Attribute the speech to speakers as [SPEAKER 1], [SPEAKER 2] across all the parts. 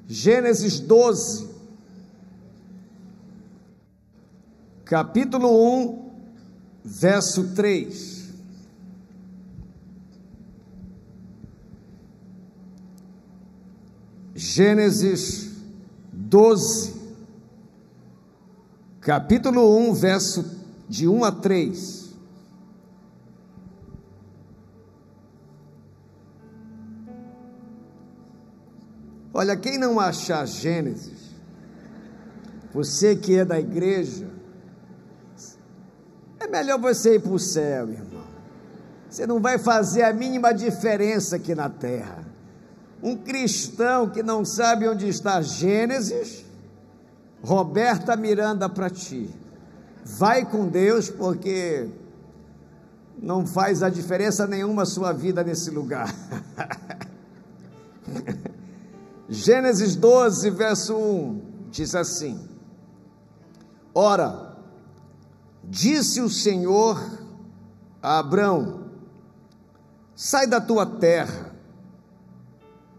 [SPEAKER 1] Gênesis 12, capítulo 1, verso 3. Gênesis 12, capítulo 1, verso de 1 a 3. Olha, quem não achar Gênesis, você que é da igreja, é melhor você ir para o céu, irmão. Você não vai fazer a mínima diferença aqui na terra. Um cristão que não sabe onde está Gênesis, Roberta Miranda para ti. Vai com Deus, porque não faz a diferença nenhuma a sua vida nesse lugar. Gênesis 12, verso 1, diz assim: Ora, disse o Senhor a Abrão: sai da tua terra,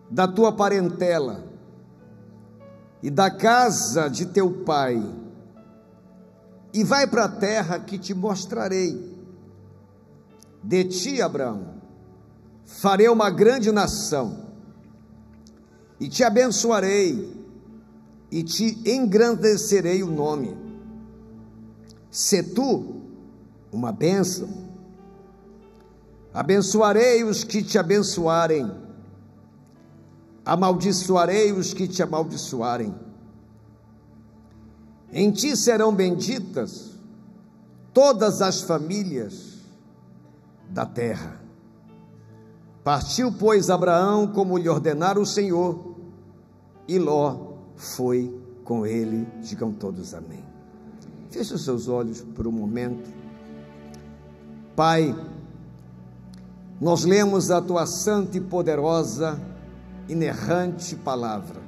[SPEAKER 1] da tua parentela e da casa de teu pai, e vai para a terra que te mostrarei. De ti, Abrão, farei uma grande nação, e te abençoarei, e te engrandecerei o nome. Se tu uma bênção, abençoarei os que te abençoarem, amaldiçoarei os que te amaldiçoarem. Em ti serão benditas todas as famílias da terra. Partiu, pois, Abraão como lhe ordenara o Senhor, e Ló foi com ele. Digam todos amém. Feche os seus olhos por um momento. Pai, nós lemos a tua santa e poderosa, inerrante palavra.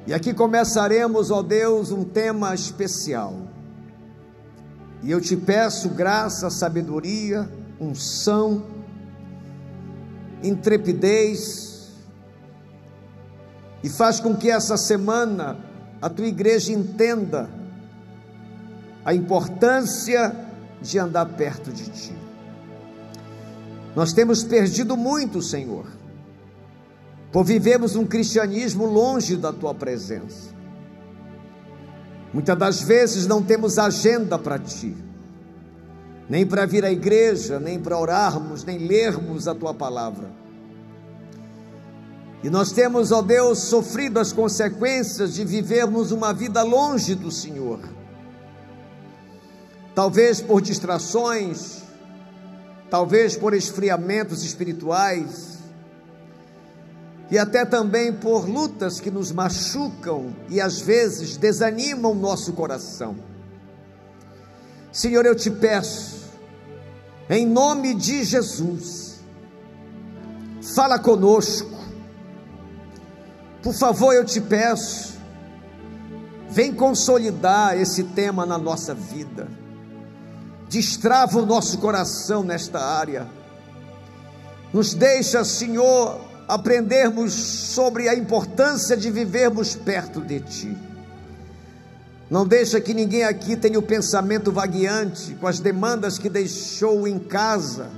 [SPEAKER 1] E aqui começaremos, ó Deus, um tema especial. E eu te peço graça, sabedoria, unção, intrepidez, e faz com que essa semana a tua igreja entenda a importância de andar perto de ti. Nós temos perdido muito, Senhor, por vivermos um cristianismo longe da tua presença. Muitas das vezes não temos agenda para ti, nem para vir à igreja, nem para orarmos, nem lermos a tua palavra. E nós temos, ó Deus, sofrido as consequências de vivermos uma vida longe do Senhor. Talvez por distrações, talvez por esfriamentos espirituais, e até também por lutas que nos machucam e às vezes desanimam o nosso coração. Senhor, eu te peço, em nome de Jesus, fala conosco. Por favor, eu te peço, vem consolidar esse tema na nossa vida. Destrava o nosso coração nesta área. Nos deixa, Senhor, aprendermos sobre a importância de vivermos perto de ti. Não deixa que ninguém aqui tenha o pensamento vagueante com as demandas que deixou em casa.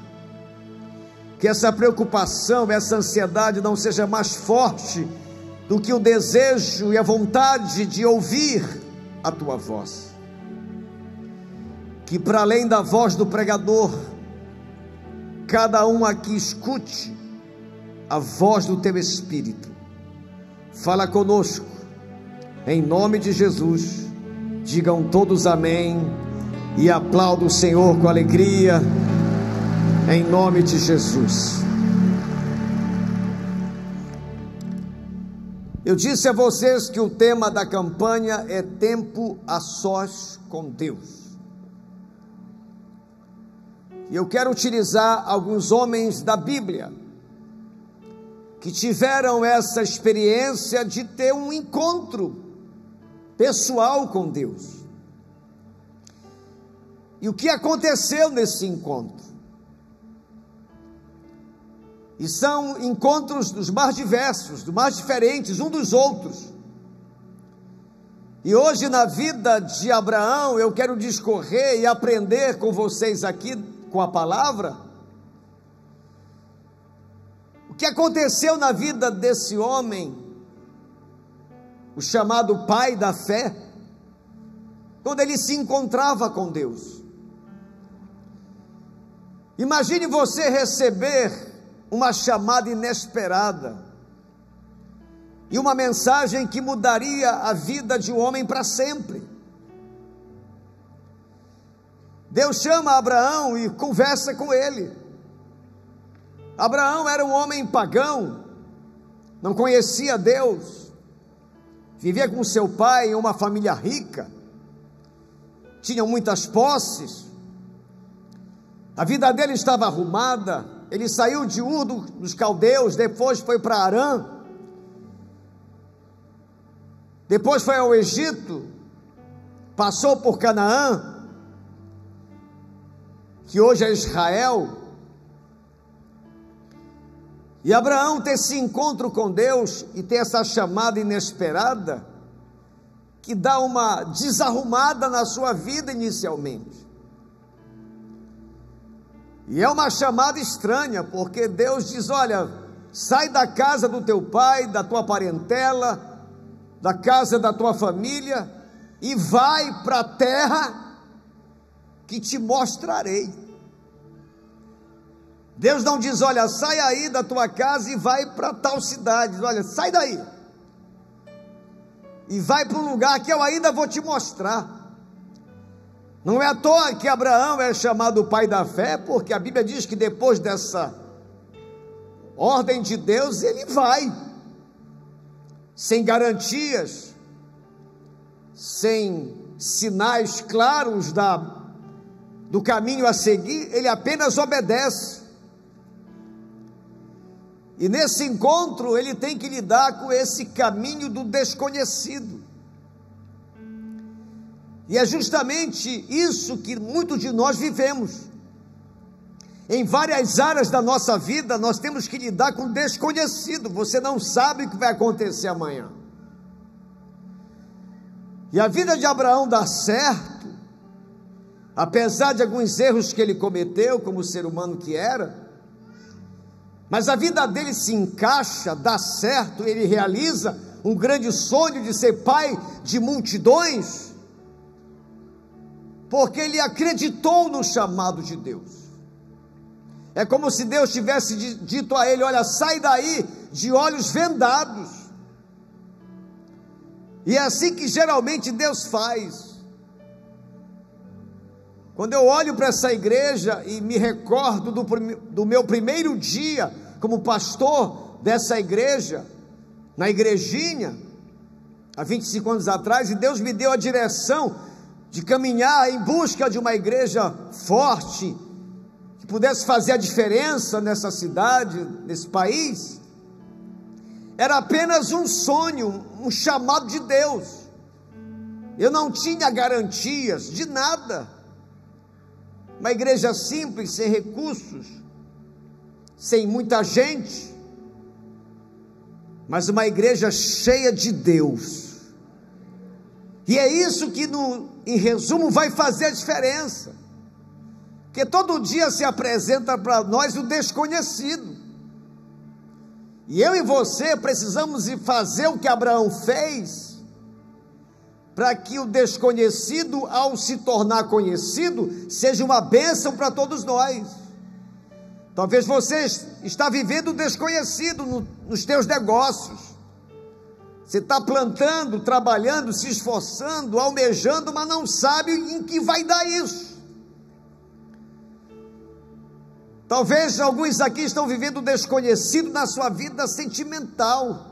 [SPEAKER 1] Que essa preocupação, essa ansiedade não seja mais forte do que o desejo e a vontade de ouvir a tua voz. Que para além da voz do pregador, cada um aqui escute a voz do teu Espírito. Fala conosco, em nome de Jesus. Digam todos amém e aplaudam o Senhor com alegria, em nome de Jesus. Eu disse a vocês que o tema da campanha é tempo a sós com Deus. E eu quero utilizar alguns homens da Bíblia que tiveram essa experiência de ter um encontro pessoal com Deus. E o que aconteceu nesse encontro? E são encontros dos mais diversos, dos mais diferentes, um dos outros. E hoje na vida de Abraão, eu quero discorrer e aprender com vocês aqui, com a palavra, o que aconteceu na vida desse homem, o chamado pai da fé, quando ele se encontrava com Deus. Imagine você receber uma chamada inesperada e uma mensagem que mudaria a vida de um homem para sempre. Deus chama Abraão e conversa com ele. Abraão era um homem pagão, não conhecia Deus, vivia com seu pai em uma família rica, tinham muitas posses, a vida dele estava arrumada. Ele saiu de Ur dos caldeus, depois foi para Harã, depois foi ao Egito, passou por Canaã, que hoje é Israel. E Abraão ter esse encontro com Deus e ter essa chamada inesperada, que dá uma desarrumada na sua vida inicialmente. E é uma chamada estranha, porque Deus diz: olha, sai da casa do teu pai, da tua parentela, da casa da tua família, e vai para a terra que te mostrarei. Deus não diz: olha, sai aí da tua casa e vai para tal cidade. Diz: olha, sai daí e vai para um lugar que eu ainda vou te mostrar. Não é à toa que Abraão é chamado o pai da fé, porque a Bíblia diz que depois dessa ordem de Deus, ele vai, sem garantias, sem sinais claros do caminho a seguir, ele apenas obedece. E nesse encontro ele tem que lidar com esse caminho do desconhecido. E é justamente isso que muitos de nós vivemos. Em várias áreas da nossa vida, nós temos que lidar com o desconhecido. Você não sabe o que vai acontecer amanhã. E a vida de Abraão dá certo, apesar de alguns erros que ele cometeu, como ser humano que era, mas a vida dele se encaixa, dá certo, ele realiza um grande sonho de ser pai de multidões, porque ele acreditou no chamado de Deus. É como se Deus tivesse dito a ele: olha, sai daí de olhos vendados. E é assim que geralmente Deus faz. Quando eu olho para essa igreja e me recordo do meu primeiro dia como pastor dessa igreja, na igrejinha, há 25 anos atrás, e Deus me deu a direção de caminhar em busca de uma igreja forte, que pudesse fazer a diferença nessa cidade, nesse país. Era apenas um sonho, um chamado de Deus. Eu não tinha garantias de nada. Uma igreja simples, sem recursos, sem muita gente, mas uma igreja cheia de Deus. E é isso que, em resumo, vai fazer a diferença, porque todo dia se apresenta para nós o desconhecido, e eu e você precisamos fazer o que Abraão fez, para que o desconhecido, ao se tornar conhecido, seja uma bênção para todos nós. Talvez você está vivendo o desconhecido nos teus negócios. Você está plantando, trabalhando, se esforçando, almejando, mas não sabe em que vai dar isso. Talvez alguns aqui estão vivendo o desconhecido na sua vida sentimental.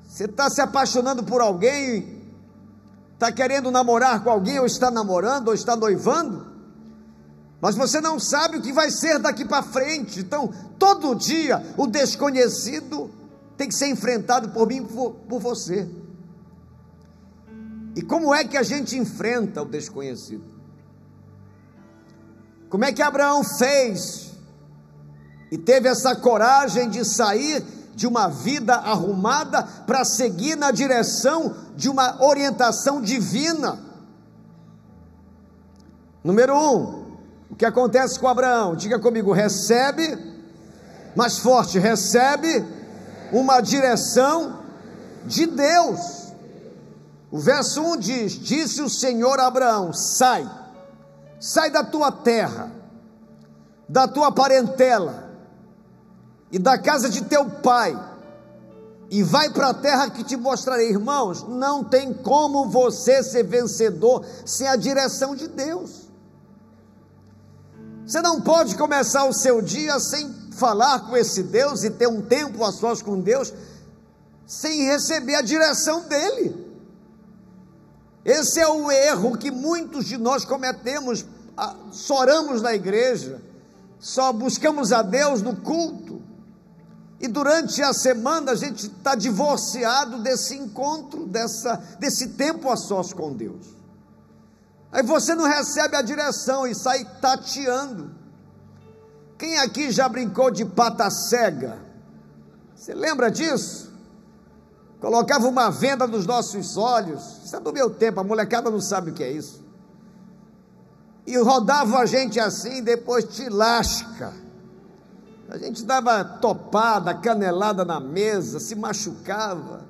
[SPEAKER 1] Você está se apaixonando por alguém, está querendo namorar com alguém, ou está namorando, ou está noivando, mas você não sabe o que vai ser daqui para frente. Então, todo dia, o desconhecido tem que ser enfrentado por mim e por você. E como é que a gente enfrenta o desconhecido? Como é que Abraão fez e teve essa coragem de sair de uma vida arrumada para seguir na direção de uma orientação divina. Número 1, o que acontece com Abraão? Diga comigo: recebe, mais forte, recebe uma direção de Deus. O verso 1 diz: disse o Senhor a Abraão: sai da tua terra, da tua parentela e da casa de teu pai, e vai para a terra que te mostrarei. Irmãos, não tem como você ser vencedor sem a direção de Deus. Você não pode começar o seu dia sem falar com esse Deus e ter um tempo a sós com Deus, sem receber a direção dele. Esse é o erro que muitos de nós cometemos. Só oramos na igreja, só buscamos a Deus no culto, e durante a semana a gente está divorciado desse encontro, desse tempo a sós com Deus. Aí você não recebe a direção e sai tateando. Quem aqui já brincou de pata cega? Você lembra disso? Colocava uma venda nos nossos olhos. Isso é do meu tempo, a molecada não sabe o que é isso. E rodava a gente assim, depois te lasca. A gente dava topada, canelada na mesa, se machucava.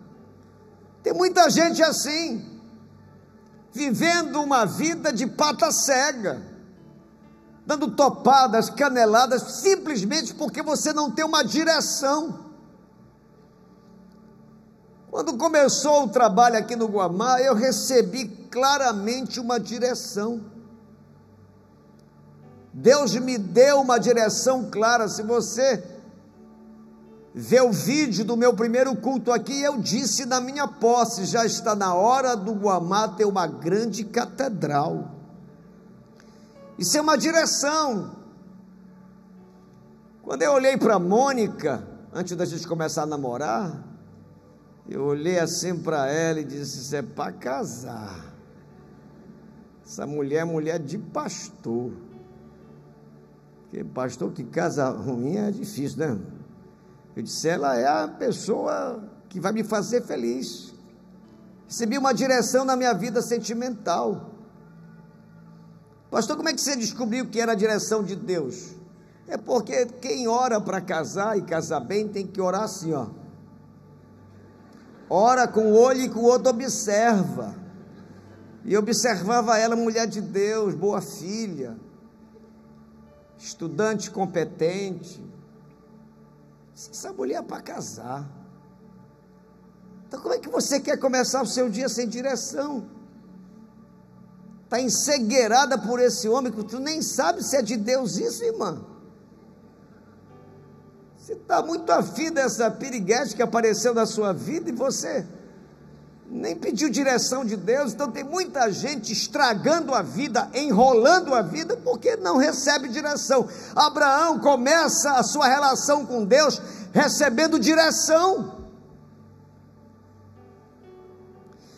[SPEAKER 1] Tem muita gente assim, vivendo uma vida de pata cega, dando topadas, caneladas, simplesmente porque você não tem uma direção. Quando começou o trabalho aqui no Guamá, eu recebi claramente uma direção. Deus me deu uma direção clara. Se você ver o vídeo do meu primeiro culto aqui, eu disse na minha posse: já está na hora do Guamá ter uma grande catedral. Isso é uma direção. Quando eu olhei para a Mônica, antes da gente começar a namorar, eu olhei assim para ela e disse: isso é para casar. Essa mulher é mulher de pastor. Porque pastor que casa ruim é difícil, né? Eu disse: ela é a pessoa que vai me fazer feliz. Recebi uma direção na minha vida sentimental. Pastor, como é que você descobriu que era a direção de Deus? É porque quem ora para casar e casar bem tem que orar assim, ó. Ora com um olho e com o outro observa. E observava ela, mulher de Deus, boa filha, estudante competente. Essa mulher é para casar. Então como é que você quer começar o seu dia sem direção? Está encegueirada por esse homem que tu nem sabe se é de Deus isso, irmã. Você está muito afim dessa piriguete que apareceu na sua vida e você nem pediu direção de Deus. Então tem muita gente estragando a vida, enrolando a vida, porque não recebe direção. Abraão começa a sua relação com Deus recebendo direção.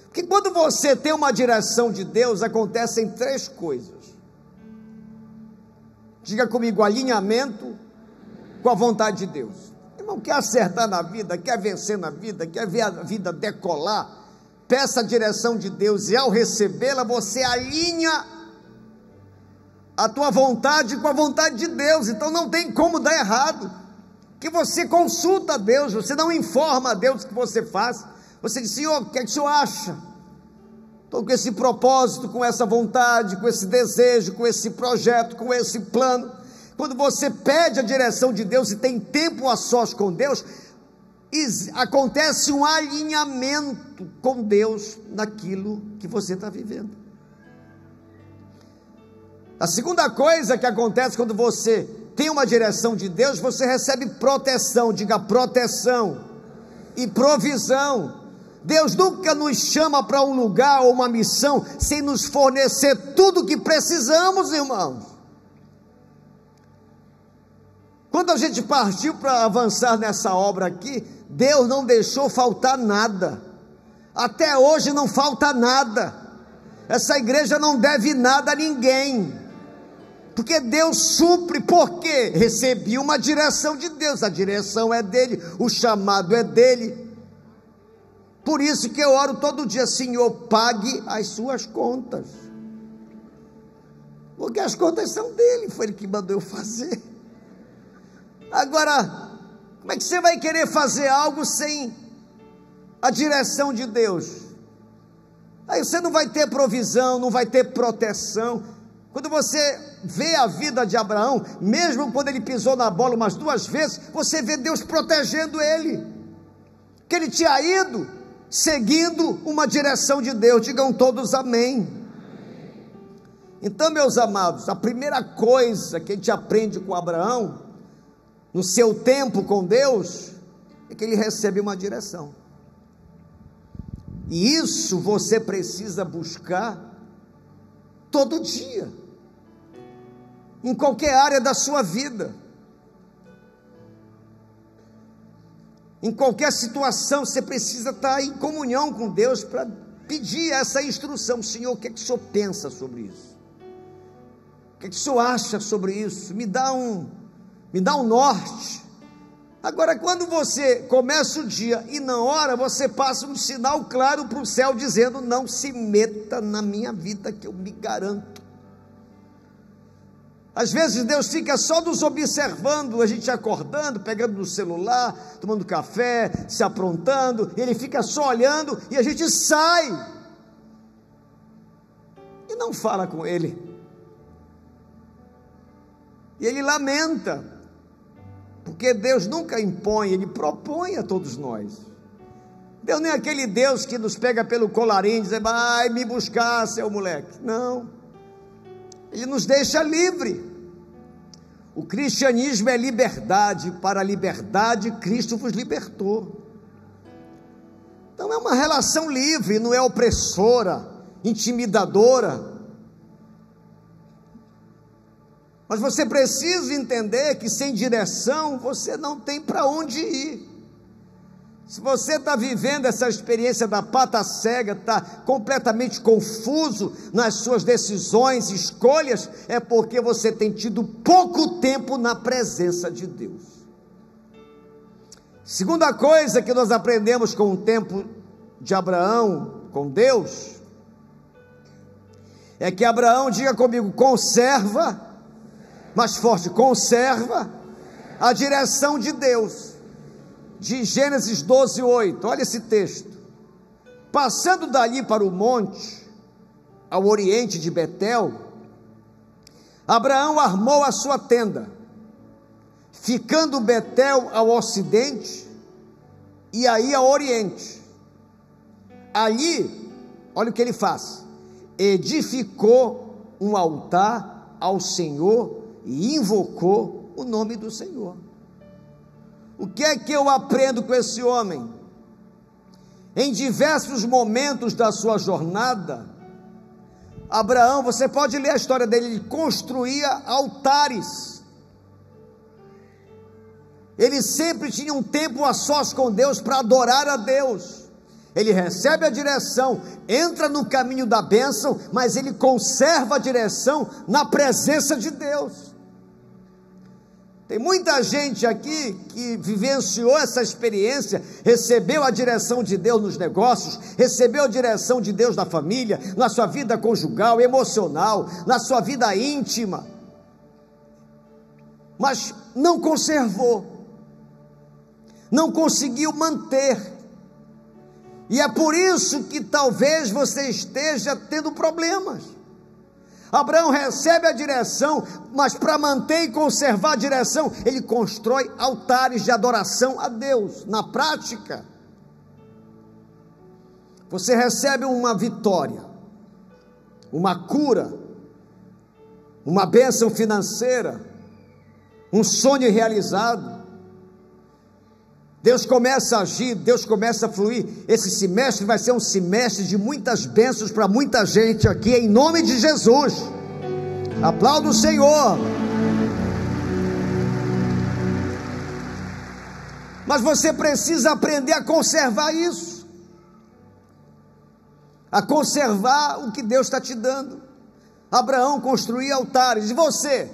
[SPEAKER 1] Porque quando você tem uma direção de Deus, acontecem 3 coisas. Diga comigo: alinhamento com a vontade de Deus. Irmão, quer acertar na vida, quer vencer na vida, quer ver a vida decolar? Peça a direção de Deus, e ao recebê-la, você alinha a tua vontade com a vontade de Deus. Então não tem como dar errado, que você consulta a Deus, você não informa a Deus o que você faz. Você diz: Senhor, o que é que o Senhor acha? Estou com esse propósito, com essa vontade, com esse desejo, com esse projeto, com esse plano. Quando você pede a direção de Deus e tem tempo a sós com Deus, acontece um alinhamento com Deus naquilo que você está vivendo. A segunda coisa que acontece quando você tem uma direção de Deus, você recebe proteção. Diga: proteção e provisão. Deus nunca nos chama para um lugar ou uma missão sem nos fornecer tudo o que precisamos, irmãos. Quando a gente partiu para avançar nessa obra aqui, Deus não deixou faltar nada. Até hoje não falta nada. Essa igreja não deve nada a ninguém. Porque Deus supre, porque recebi uma direção de Deus, a direção é dele, o chamado é dele. Por isso que eu oro todo dia: Senhor, pague as suas contas, porque as contas são dele, foi ele que mandou eu fazer. Agora, como é que você vai querer fazer algo sem a direção de Deus? Aí você não vai ter provisão, não vai ter proteção. Quando você vê a vida de Abraão, mesmo quando ele pisou na bola umas 2 vezes, você vê Deus protegendo ele, que ele tinha ido seguindo uma direção de Deus. Digam todos amém. Então, meus amados, a primeira coisa que a gente aprende com Abraão, no seu tempo com Deus, é que ele recebe uma direção. E isso você precisa buscar todo dia, em qualquer área da sua vida, em qualquer situação. Você precisa estar em comunhão com Deus para pedir essa instrução: Senhor, o que é que o Senhor pensa sobre isso? O que é que o Senhor acha sobre isso? Me dá um norte. Agora, quando você começa o dia e na hora você passa um sinal claro para o céu dizendo: não se meta na minha vida, que eu me garanto. Às vezes Deus fica só nos observando, a gente acordando, pegando no celular, tomando café, se aprontando, e ele fica só olhando, e a gente sai e não fala com ele, e ele lamenta, porque Deus nunca impõe, ele propõe a todos nós. Deus nem é aquele Deus que nos pega pelo colarinho e diz: vai me buscar, seu moleque. Não, ele nos deixa livre. O cristianismo é liberdade, para a liberdade Cristo vos libertou. Então é uma relação livre, não é opressora, intimidadora. Mas você precisa entender que sem direção você não tem para onde ir. Se você está vivendo essa experiência da pata cega, está completamente confuso nas suas decisões e escolhas, é porque você tem tido pouco tempo na presença de Deus. Segunda coisa que nós aprendemos com o tempo de Abraão com Deus, é que Abraão, diga comigo, conserva, mais forte, conserva a direção de Deus. De Gênesis 12:8, olha esse texto: passando dali para o monte, ao oriente de Betel, Abraão armou a sua tenda, ficando Betel ao ocidente, e aí ao oriente. Ali, olha o que ele faz: edificou um altar ao Senhor e invocou o nome do Senhor. O que é que eu aprendo com esse homem? Em diversos momentos da sua jornada, Abraão, você pode ler a história dele, ele construía altares. Ele sempre tinha um tempo a sós com Deus para adorar a Deus. Ele recebe a direção, entra no caminho da bênção, mas ele conserva a direção na presença de Deus. Tem muita gente aqui que vivenciou essa experiência, recebeu a direção de Deus nos negócios, recebeu a direção de Deus na família, na sua vida conjugal, emocional, na sua vida íntima, mas não conservou, não conseguiu manter, e é por isso que talvez você esteja tendo problemas. Abraão recebe a direção, mas para manter e conservar a direção, ele constrói altares de adoração a Deus. Na prática, você recebe uma vitória, uma cura, uma bênção financeira, um sonho realizado. Deus começa a agir, Deus começa a fluir. Esse semestre vai ser um semestre de muitas bênçãos para muita gente aqui, em nome de Jesus. Aplauda o Senhor. Mas você precisa aprender a conservar isso, a conservar o que Deus está te dando. Abraão construía altares. E você?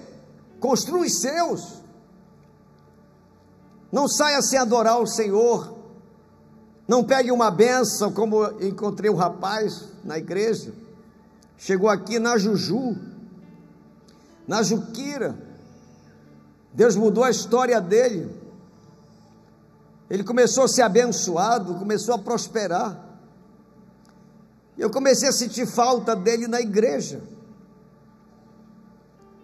[SPEAKER 1] Construa os seus. Não saia sem adorar o Senhor. Não pegue uma bênção, como eu encontrei um rapaz na igreja. Chegou aqui na Juju, na Juquira. Deus mudou a história dele. Ele começou a ser abençoado, começou a prosperar. Eu comecei a sentir falta dele na igreja.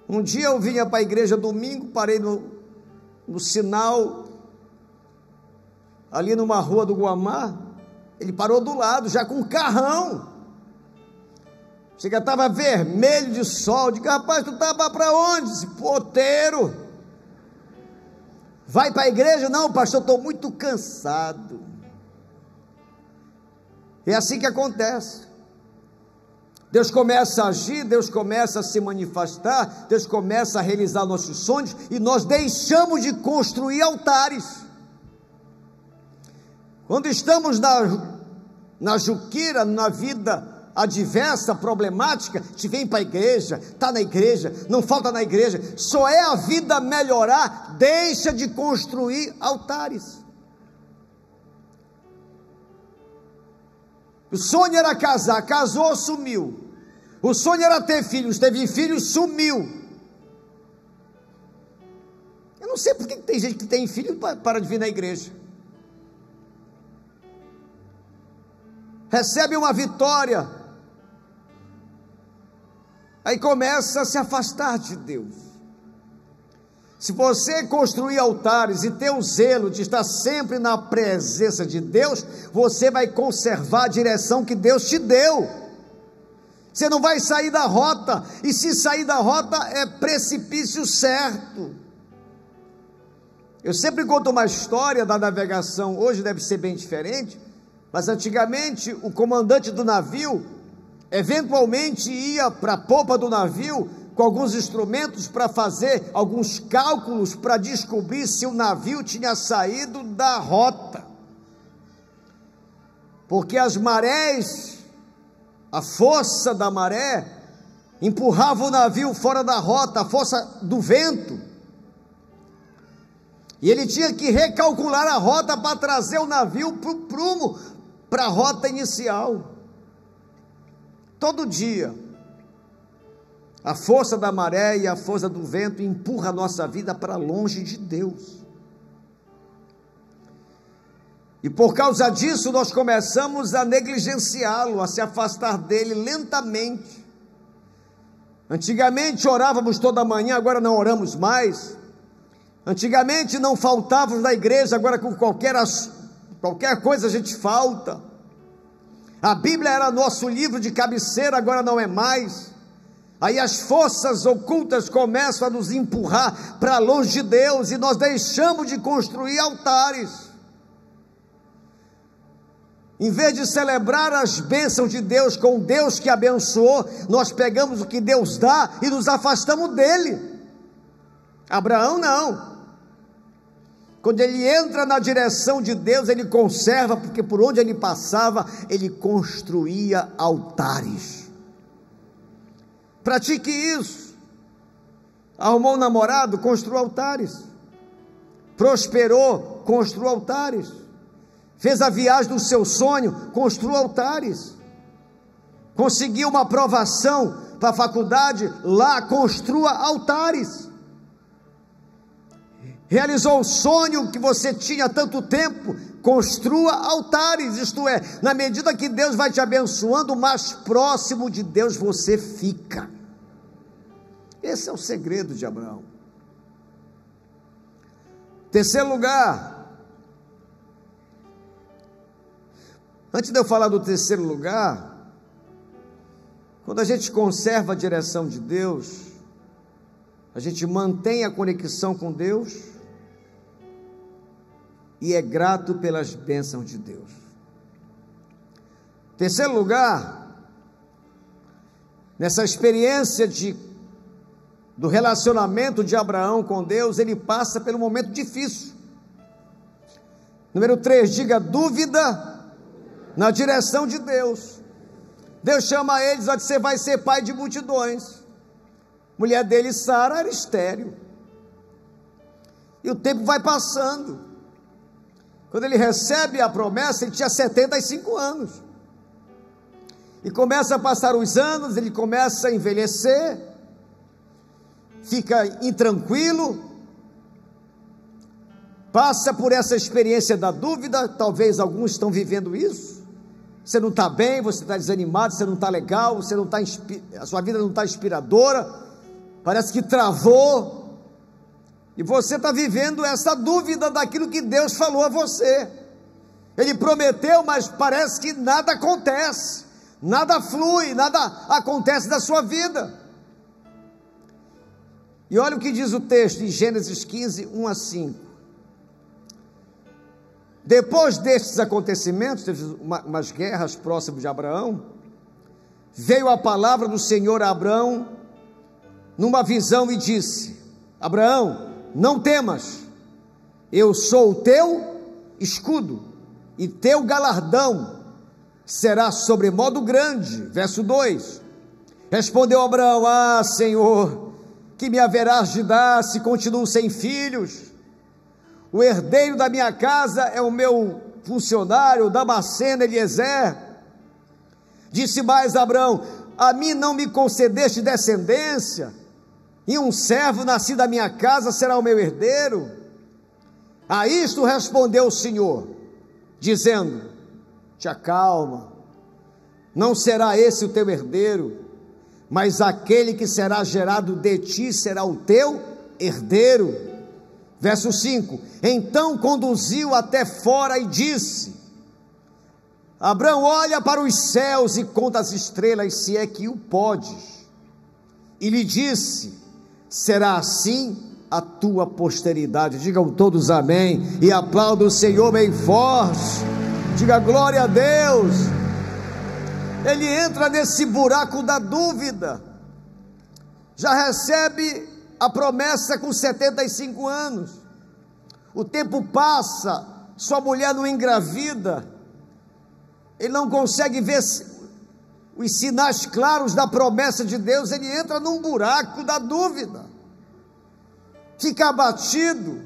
[SPEAKER 1] Um dia eu vinha para a igreja domingo, parei no sinal, ali numa rua do Guamá. Ele parou do lado, já com um carrão. Chega, estava vermelho de sol. Digo, rapaz, tu estava para onde? Esse poteiro. Vai para a igreja? Não, pastor, estou muito cansado. É assim que acontece. Deus começa a agir, Deus começa a se manifestar, Deus começa a realizar nossos sonhos, e nós deixamos de construir altares. Quando estamos na Juquira, na vida adversa, problemática, te vem para a igreja, está na igreja, não falta na igreja, só é a vida melhorar, deixa de construir altares. O sonho era casar, casou, sumiu. O sonho era ter filhos, teve filhos, sumiu. Eu não sei por que tem gente que tem filho para de vir na igreja. Recebe uma vitória, aí começa a se afastar de Deus. Se você construir altares e ter o zelo de estar sempre na presença de Deus, você vai conservar a direção que Deus te deu. Você não vai sair da rota, e se sair da rota é precipício certo. Eu sempre conto uma história da navegação, hoje deve ser bem diferente, mas antigamente o comandante do navio eventualmente ia para a popa do navio com alguns instrumentos para fazer alguns cálculos para descobrir se o navio tinha saído da rota, porque as marés, a força da maré empurrava o navio fora da rota, a força do vento, e ele tinha que recalcular a rota para trazer o navio para o prumo, para a rota inicial. Todo dia a força da maré e a força do vento empurra a nossa vida para longe de Deus. E por causa disso nós começamos a negligenciá-lo, a se afastar dele lentamente. Antigamente orávamos toda manhã, agora não oramos mais. Antigamente não faltávamos na igreja, agora com qualquer coisa a gente falta. A Bíblia era nosso livro de cabeceira, agora não é mais. Aí as forças ocultas começam a nos empurrar para longe de Deus, e nós deixamos de construir altares. Em vez de celebrar as bênçãos de Deus com o Deus que abençoou, nós pegamos o que Deus dá e nos afastamos dele. Abraão não. Quando ele entra na direção de Deus, ele conserva, porque por onde ele passava, ele construía altares. Pratique isso. Arrumou um namorado, construiu altares. Prosperou, construiu altares. Fez a viagem do seu sonho, construiu altares. Conseguiu uma aprovação para a faculdade, lá construa altares. Realizou o sonho que você tinha há tanto tempo, construa altares, isto é, na medida que Deus vai te abençoando, mais próximo de Deus você fica. Esse é o segredo de Abraão. Terceiro lugar, antes de eu falar do terceiro lugar, quando a gente conserva a direção de Deus, a gente mantém a conexão com Deus, e é grato pelas bênçãos de Deus. Terceiro lugar, nessa experiência do relacionamento de Abraão com Deus, ele passa pelo momento difícil. Número 3, diga dúvida na direção de Deus. Deus chama eles, você vai ser pai de multidões. mulher dele, Sara, era estéril. E o tempo vai passando. Quando ele recebe a promessa, ele tinha 75 anos. E começa a passar os anos, ele começa a envelhecer, fica intranquilo, passa por essa experiência da dúvida. Talvez alguns estão vivendo isso. Você não está bem, você está desanimado, você não está legal, você não está, a sua vida não está inspiradora, parece que travou, e você está vivendo essa dúvida daquilo que Deus falou a você. Ele prometeu, mas parece que nada acontece, nada flui, nada acontece na sua vida. E olha o que diz o texto em Gênesis 15, 1 a 5. Depois destes acontecimentos, teve umas guerras próximas de Abraão, veio a palavra do Senhor a Abraão, numa visão, e disse: Abraão, não temas, eu sou o teu escudo, e teu galardão será sobremodo grande. Verso 2, respondeu Abraão: ah, Senhor, que me haverás de dar se continuo sem filhos? O herdeiro da minha casa é o meu funcionário, Damasceno Eliezer. Disse mais Abraão: a mim não me concedeste descendência, e um servo nascido da minha casa será o meu herdeiro? A isto respondeu o Senhor, dizendo: te acalma, não será esse o teu herdeiro, mas aquele que será gerado de ti será o teu herdeiro. Verso 5, então conduziu até fora e disse: Abraão, olha para os céus e conta as estrelas, se é que o podes. E lhe disse: será assim a tua posteridade. Digam todos amém, e aplaudam o Senhor bem forte, diga glória a Deus. Ele entra nesse buraco da dúvida, já recebe a promessa com 75 anos, o tempo passa, sua mulher não engravida, ele não consegue ver os sinais claros da promessa de Deus, ele entra num buraco da dúvida, fica abatido,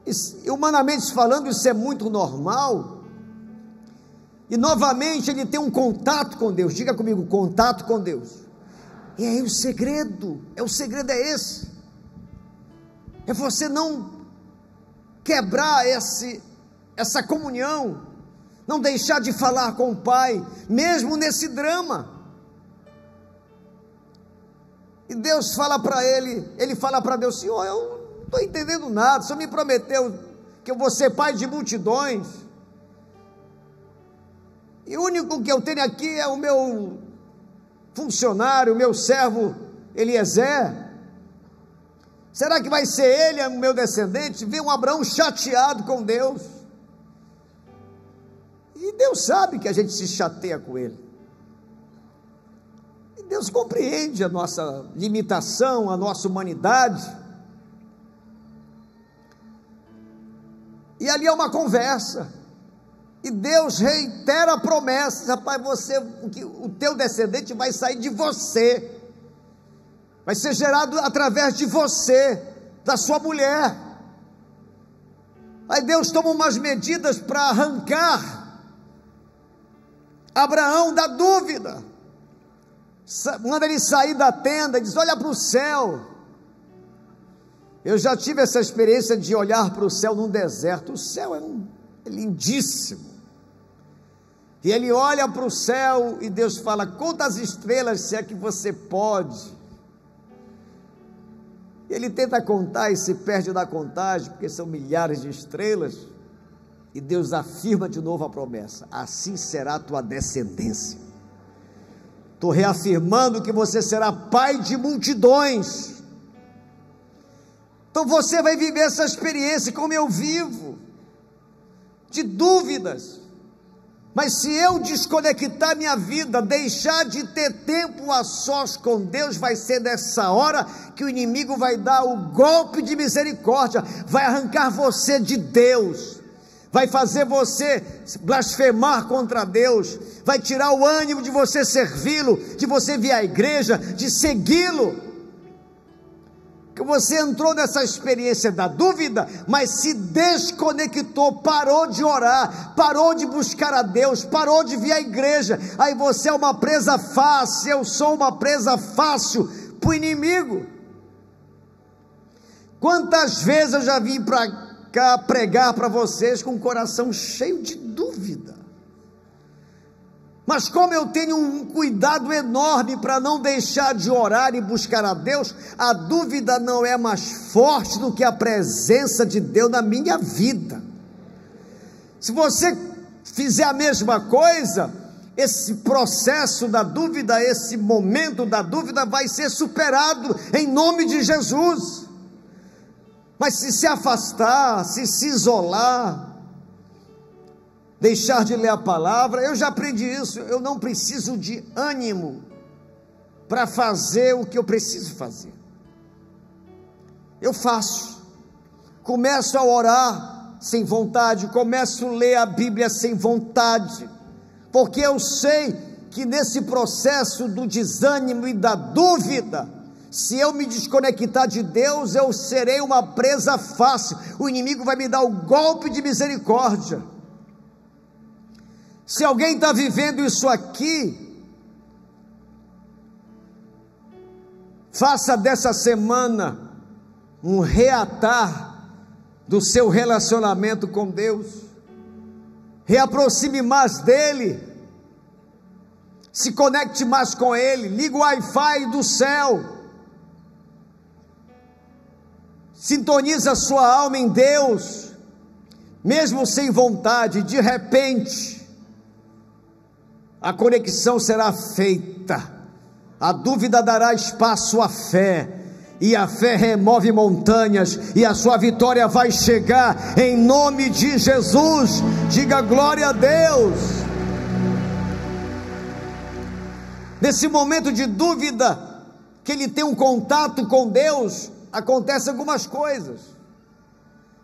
[SPEAKER 1] e humanamente falando isso é muito normal, e novamente ele tem um contato com Deus. Diga comigo, contato com Deus. E aí o segredo é esse, é você não quebrar essa comunhão, não deixar de falar com o Pai, mesmo nesse drama. E Deus fala para ele fala para Deus: Senhor, eu não estou entendendo nada, o Senhor me prometeu que eu vou ser pai de multidões, e o único que eu tenho aqui é o meu funcionário, o meu servo Eliezer. Será que vai ser ele o meu descendente? Vem um Abraão chateado com Deus, e Deus sabe que a gente se chateia com ele, e Deus compreende a nossa limitação, a nossa humanidade, e ali é uma conversa, e Deus reitera a promessa: rapaz, o teu descendente vai sair de você, vai ser gerado através de você, da sua mulher. Aí Deus toma umas medidas para arrancar Abraão da dúvida, manda ele sair da tenda, diz: olha para o céu. Eu já tive essa experiência de olhar para o céu num deserto. O céu é lindíssimo, e ele olha para o céu e Deus fala: conta as estrelas, se é que você pode. Ele tenta contar e se perde na contagem, porque são milhares de estrelas, e Deus afirma de novo a promessa: assim será a tua descendência. Estou reafirmando que você será pai de multidões. Então você vai viver essa experiência como eu vivo, de dúvidas. Mas se eu desconectar minha vida, deixar de ter tempo a sós com Deus, vai ser nessa hora que o inimigo vai dar o golpe de misericórdia, vai arrancar você de Deus, vai fazer você blasfemar contra Deus, vai tirar o ânimo de você servi-lo, de você vir à igreja, de segui-lo. Que você entrou nessa experiência da dúvida, mas se desconectou, parou de orar, parou de buscar a Deus, parou de vir à igreja. Aí você é uma presa fácil, eu sou uma presa fácil para o inimigo. Quantas vezes eu já vim para cá pregar para vocês com o coração cheio de dúvida, mas como eu tenho um cuidado enorme para não deixar de orar e buscar a Deus, a dúvida não é mais forte do que a presença de Deus na minha vida. Se você fizer a mesma coisa, esse processo da dúvida, esse momento da dúvida vai ser superado em nome de Jesus. Mas se afastar, se isolar, deixar de ler a palavra, eu já aprendi isso, eu não preciso de ânimo para fazer o que eu preciso fazer. Eu faço, começo a orar sem vontade, começo a ler a Bíblia sem vontade, porque eu sei que nesse processo do desânimo e da dúvida, se eu me desconectar de Deus, eu serei uma presa fácil, o inimigo vai me dar o golpe de misericórdia. Se alguém está vivendo isso aqui, faça dessa semana um reatar do seu relacionamento com Deus, reaproxime mais dele, se conecte mais com ele, liga o Wi-Fi do céu, sintoniza a sua alma em Deus, mesmo sem vontade, de repente, a conexão será feita, a dúvida dará espaço à fé, e a fé remove montanhas, e a sua vitória vai chegar, em nome de Jesus. Diga glória a Deus. Nesse momento de dúvida, que ele tem um contato com Deus, acontecem algumas coisas.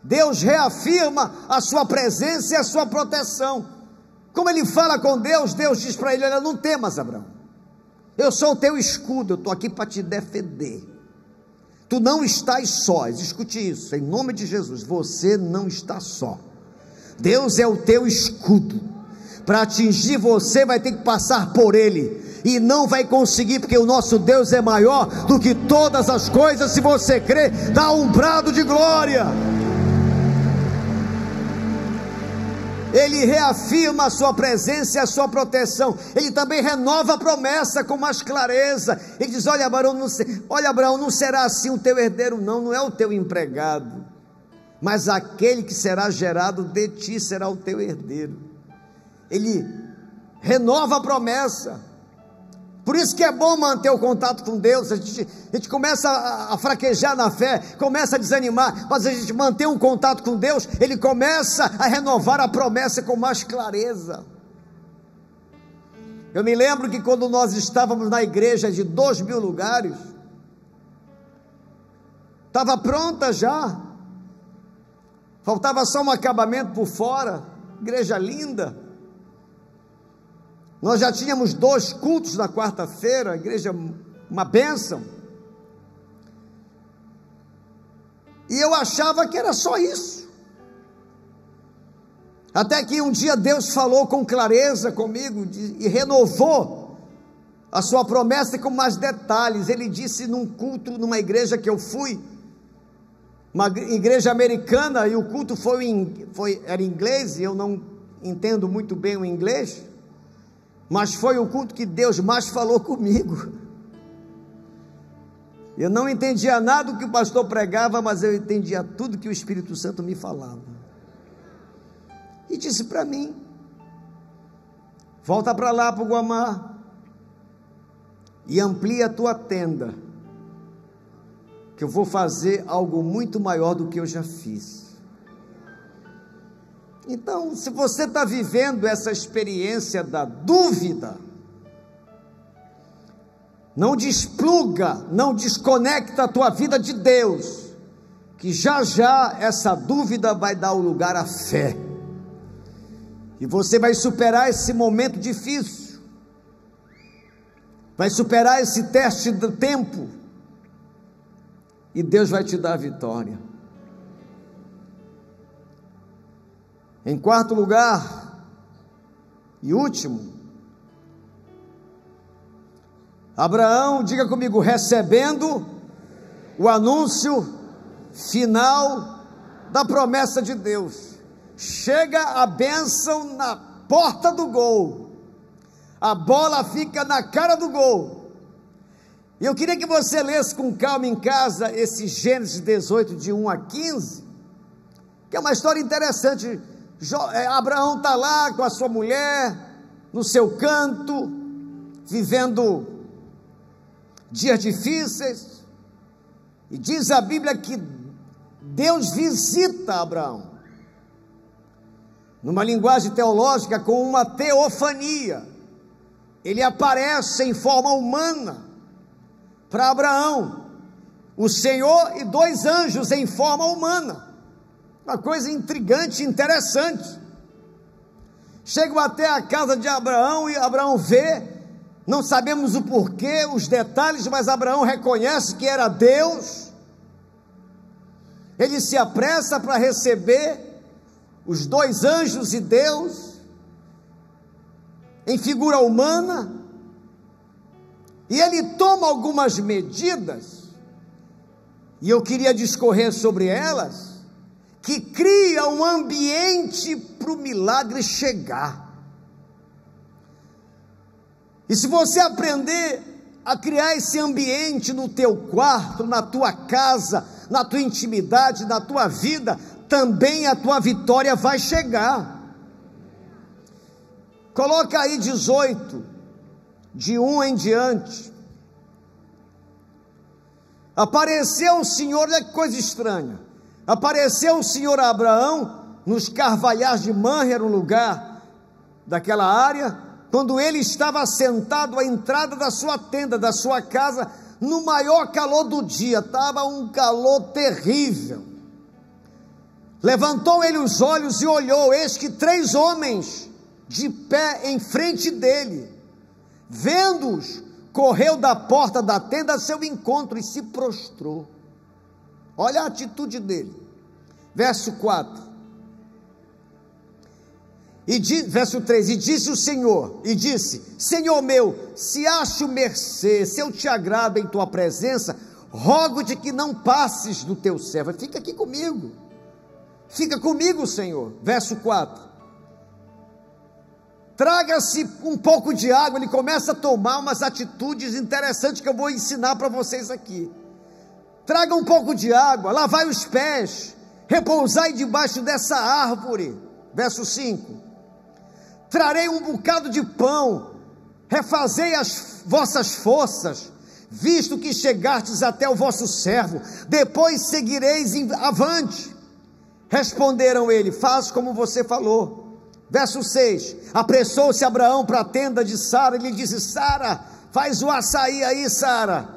[SPEAKER 1] Deus reafirma a sua presença e a sua proteção. Como ele fala com Deus, Deus diz para ele: olha, não temas, Abraão, eu sou o teu escudo, eu estou aqui para te defender, tu não estás só. Escute isso, em nome de Jesus, você não está só, Deus é o teu escudo, para atingir você vai ter que passar por ele, e não vai conseguir, porque o nosso Deus é maior do que todas as coisas. Se você crê, dá um brado de glória. Ele reafirma a sua presença e a sua proteção, ele também renova a promessa com mais clareza. Ele diz: olha Abraão, não será assim o teu herdeiro, não é o teu empregado, mas aquele que será gerado de ti será o teu herdeiro. Ele renova a promessa. Por isso que é bom manter o contato com Deus. A gente começa a fraquejar na fé, começa a desanimar, mas a gente mantém um contato com Deus, ele começa a renovar a promessa com mais clareza. Eu me lembro que quando nós estávamos na igreja de 2.000 lugares, estava pronta já, faltava só um acabamento por fora, igreja linda. Nós já tínhamos 2 cultos na quarta-feira, a igreja, uma bênção, e eu achava que era só isso, até que um dia Deus falou com clareza comigo, e renovou a sua promessa com mais detalhes. Ele disse num culto, numa igreja que eu fui, uma igreja americana, e o culto era em inglês, e eu não entendo muito bem o inglês, mas foi o culto que Deus mais falou comigo. Eu não entendia nada do que o pastor pregava, mas eu entendia tudo que o Espírito Santo me falava, e disse para mim: volta para lá, para o Guamá, e amplia a tua tenda, que eu vou fazer algo muito maior do que eu já fiz. Então, se você está vivendo essa experiência da dúvida, não despluga, não desconecta a tua vida de Deus, que já já essa dúvida vai dar o lugar à fé. E você vai superar esse momento difícil, vai superar esse teste do tempo, e Deus vai te dar a vitória. Em quarto lugar e último, Abraão, diga comigo, recebendo o anúncio final da promessa de Deus. Chega a bênção na porta do gol, a bola fica na cara do gol. E eu queria que você lesse com calma em casa esse Gênesis 18, de 1 a 15, que é uma história interessante. Abraão está lá com a sua mulher, no seu canto, vivendo dias difíceis, e diz a Bíblia que Deus visita Abraão, numa linguagem teológica, com uma teofania. Ele aparece em forma humana para Abraão, o Senhor e 2 anjos em forma humana. Uma coisa intrigante, interessante. Chegam até a casa de Abraão e Abraão vê, não sabemos o porquê, os detalhes, mas Abraão reconhece que era Deus. Ele se apressa para receber os 2 anjos e Deus, em figura humana, e ele toma algumas medidas, e eu queria discorrer sobre elas, que cria um ambiente para o milagre chegar. E se você aprender a criar esse ambiente no teu quarto, na tua casa, na tua intimidade, na tua vida, também a tua vitória vai chegar. Coloca aí 18, de 1 em diante. Apareceu o Senhor, olha que coisa estranha, apareceu o Senhor a Abraão, nos carvalhais de Mamre, era um lugar daquela área, quando ele estava sentado à entrada da sua tenda, da sua casa, no maior calor do dia, estava um calor terrível. Levantou ele os olhos e olhou, eis que 3 homens de pé em frente dele. Vendo-os, correu da porta da tenda a seu encontro e se prostrou. Olha a atitude dele. Verso 4. Verso 3, e disse o Senhor, e disse, Senhor meu, se acho mercê, se eu te agrado em tua presença, rogo-te que não passes do teu servo, fica aqui comigo, fica comigo, Senhor. Verso 4, traga-se um pouco de água. Ele começa a tomar umas atitudes interessantes que eu vou ensinar para vocês aqui. Traga um pouco de água, lavai os pés, repousai debaixo dessa árvore. Verso 5, trarei um bocado de pão, refazei as vossas forças, visto que chegastes até o vosso servo, depois seguireis avante. Responderam ele, faz como você falou. Verso 6, apressou-se Abraão para a tenda de Sara, e lhe disse, Sara, faz o açaí aí, Sara,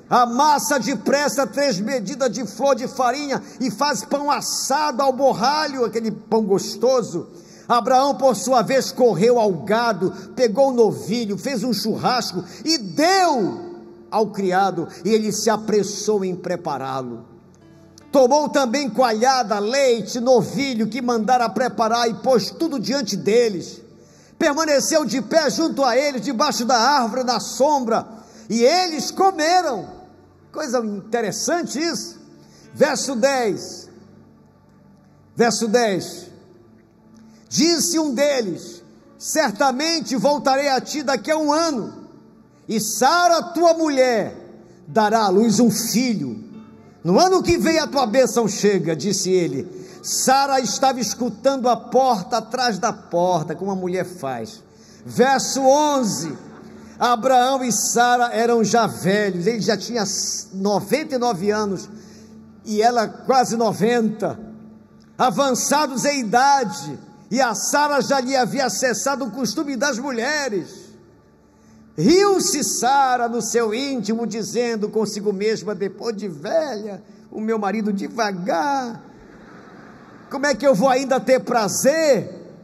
[SPEAKER 1] amassa depressa 3 medidas de flor de farinha, e faz pão assado ao borralho, aquele pão gostoso. Abraão, por sua vez, correu ao gado, pegou o novilho, fez um churrasco, e deu ao criado, e ele se apressou em prepará-lo. Tomou também coalhada, leite, novilho, que mandara preparar, e pôs tudo diante deles. Permaneceu de pé junto a eles, debaixo da árvore, na sombra, e eles comeram. Coisa interessante isso. Verso 10, disse um deles, certamente voltarei a ti daqui a 1 ano, e Sara, tua mulher, dará à luz um filho. No ano que vem a tua bênção chega, disse ele. Sara estava escutando a porta, atrás da porta, como a mulher faz. Verso 11, Abraão e Sara eram já velhos, ele já tinha 99 anos, e ela quase 90, avançados em idade, e a Sara já lhe havia cessado o costume das mulheres. Riu-se Sara no seu íntimo, dizendo consigo mesma, depois de velha, o meu marido devagar, como é que eu vou ainda ter prazer?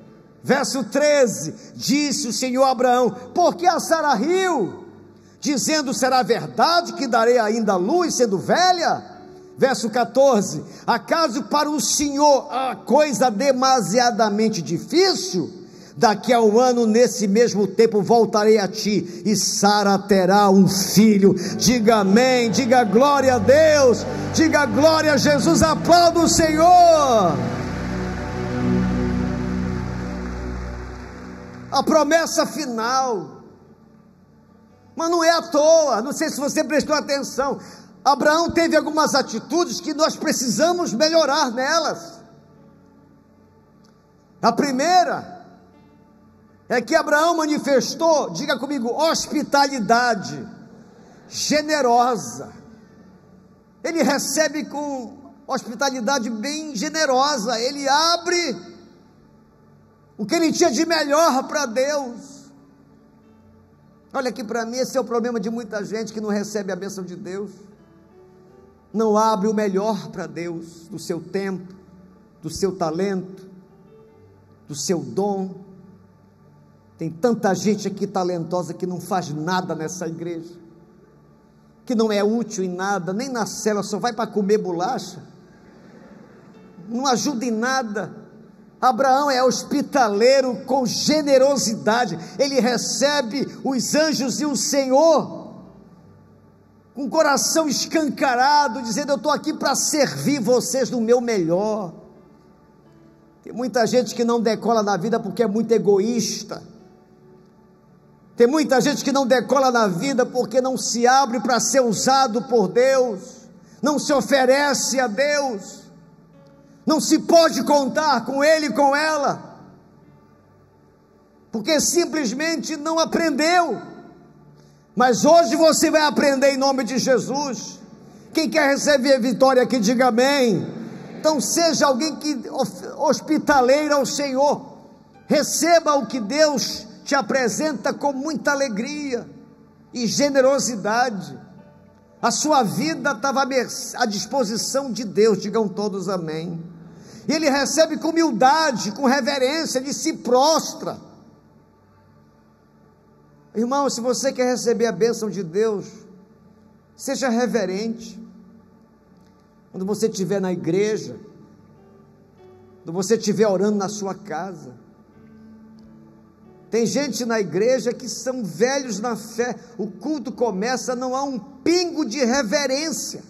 [SPEAKER 1] Verso 13, disse o Senhor a Abraão: por que a Sara riu, dizendo, será verdade que darei ainda a luz, sendo velha? Verso 14, acaso para o Senhor a coisa demasiadamente difícil? Daqui a um ano, nesse mesmo tempo, voltarei a ti, e Sara terá um filho. Diga amém, diga glória a Deus, diga glória a Jesus, aplauda o Senhor. A promessa final, mas não é à toa, não sei se você prestou atenção. Abraão teve algumas atitudes que nós precisamos melhorar nelas. A primeira é que Abraão manifestou, diga comigo, hospitalidade generosa. Ele recebe com hospitalidade bem generosa, ele abre o que ele tinha de melhor para Deus. Olha aqui para mim, esse é o problema de muita gente que não recebe a bênção de Deus, não abre o melhor para Deus, do seu tempo, do seu talento, do seu dom. Tem tanta gente aqui talentosa que não faz nada nessa igreja, que não é útil em nada, nem na cela, só vai para comer bolacha, não ajuda em nada. Abraão é hospitaleiro com generosidade, ele recebe os anjos e o Senhor com o coração escancarado, dizendo: eu estou aqui para servir vocês no meu melhor. Tem muita gente que não decola na vida porque é muito egoísta. Tem muita gente que não decola na vida porque não se abre para ser usado por Deus, não se oferece a Deus, não se pode contar com ele e com ela, porque simplesmente não aprendeu. Mas hoje você vai aprender em nome de Jesus. Quem quer receber vitória aqui, diga amém. Então seja alguém que hospitaleira ao Senhor, receba o que Deus te apresenta com muita alegria e generosidade. A sua vida estava à disposição de Deus, digam todos amém. E ele recebe com humildade, com reverência, ele se prostra. Irmão, se você quer receber a bênção de Deus, seja reverente. Quando você estiver na igreja, quando você estiver orando na sua casa, tem gente na igreja que são velhos na fé, o culto começa, não há um pingo de reverência,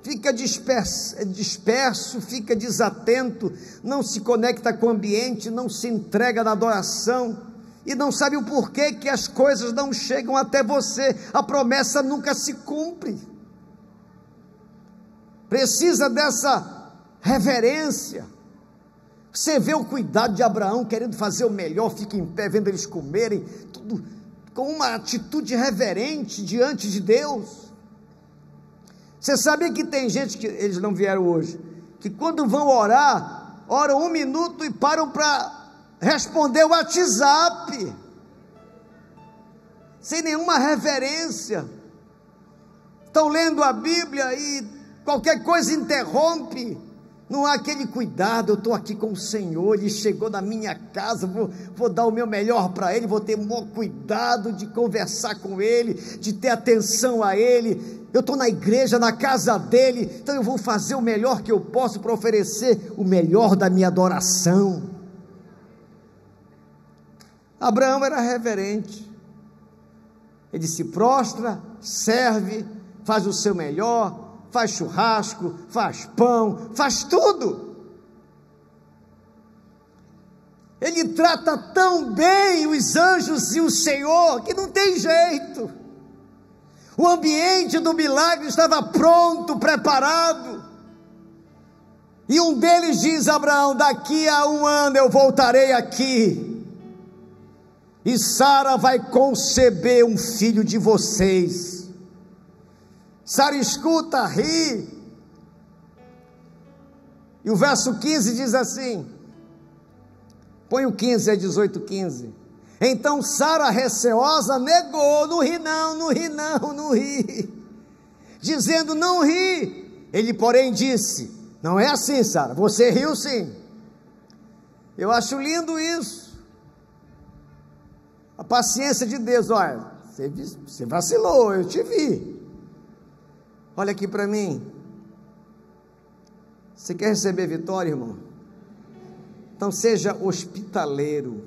[SPEAKER 1] fica disperso, fica desatento, não se conecta com o ambiente, não se entrega na adoração, e não sabe o porquê que as coisas não chegam até você, a promessa nunca se cumpre. Precisa dessa reverência. Você vê o cuidado de Abraão, querendo fazer o melhor, fica em pé, vendo eles comerem, tudo com uma atitude reverente diante de Deus. Você sabia que tem gente, que eles não vieram hoje, que quando vão orar, oram 1 minuto e param para responder o WhatsApp, sem nenhuma reverência, estão lendo a Bíblia e qualquer coisa interrompe. Não há aquele cuidado, eu estou aqui com o Senhor, Ele chegou na minha casa, vou dar o meu melhor para Ele, vou ter o maior cuidado de conversar com Ele, de ter atenção a Ele, eu estou na igreja, na casa dEle, então eu vou fazer o melhor que eu posso para oferecer o melhor da minha adoração. Abraão era reverente, ele se prostra, serve, faz o seu melhor, faz churrasco, faz pão, faz tudo. Ele trata tão bem os anjos e o Senhor, que não tem jeito. O ambiente do milagre estava pronto, preparado. E um deles diz a Abraão: daqui a 1 ano eu voltarei aqui, e Sara vai conceber um filho de vocês. Sara escuta, ri, e o verso 15 diz assim, põe o 15, é 18:15, então Sara receosa negou, não ri não, não ri não, não ri, dizendo não ri. Ele porém disse: não é assim, Sara, você riu sim, Eu acho lindo isso. A paciência de Deus. Olha, você vacilou, eu te vi. Olha aqui para mim. Você quer receber vitória, irmão? Então seja hospitaleiro.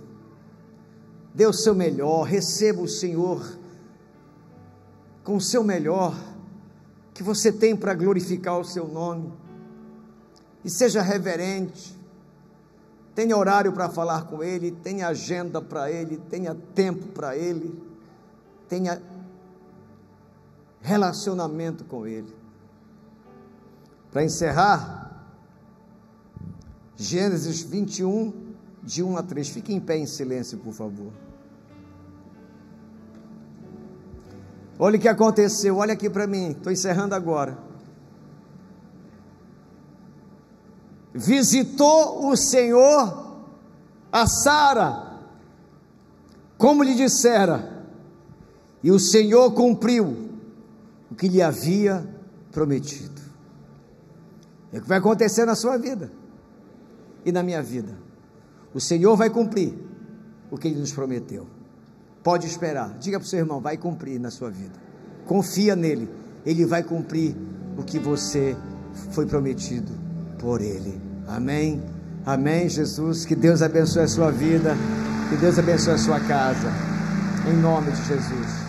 [SPEAKER 1] Dê o seu melhor. Receba o Senhor com o seu melhor que você tem para glorificar o seu nome. E seja reverente. Tenha horário para falar com Ele, tenha agenda para Ele, tenha tempo para Ele, tenha relacionamento com Ele. Para encerrar, Gênesis 21, de 1 a 3. Fique em pé em silêncio, por favor. Olha o que aconteceu, olha aqui para mim, estou encerrando agora. Visitou o Senhor a Sara, como lhe dissera, e o Senhor cumpriu o que lhe havia prometido. É o que vai acontecer na sua vida e na minha vida. O Senhor vai cumprir o que Ele nos prometeu. Pode esperar. Diga para o seu irmão, vai cumprir na sua vida. Confia nele, Ele vai cumprir o que você foi prometido por Ele. Amém? Amém, Jesus. Que Deus abençoe a sua vida, que Deus abençoe a sua casa, em nome de Jesus.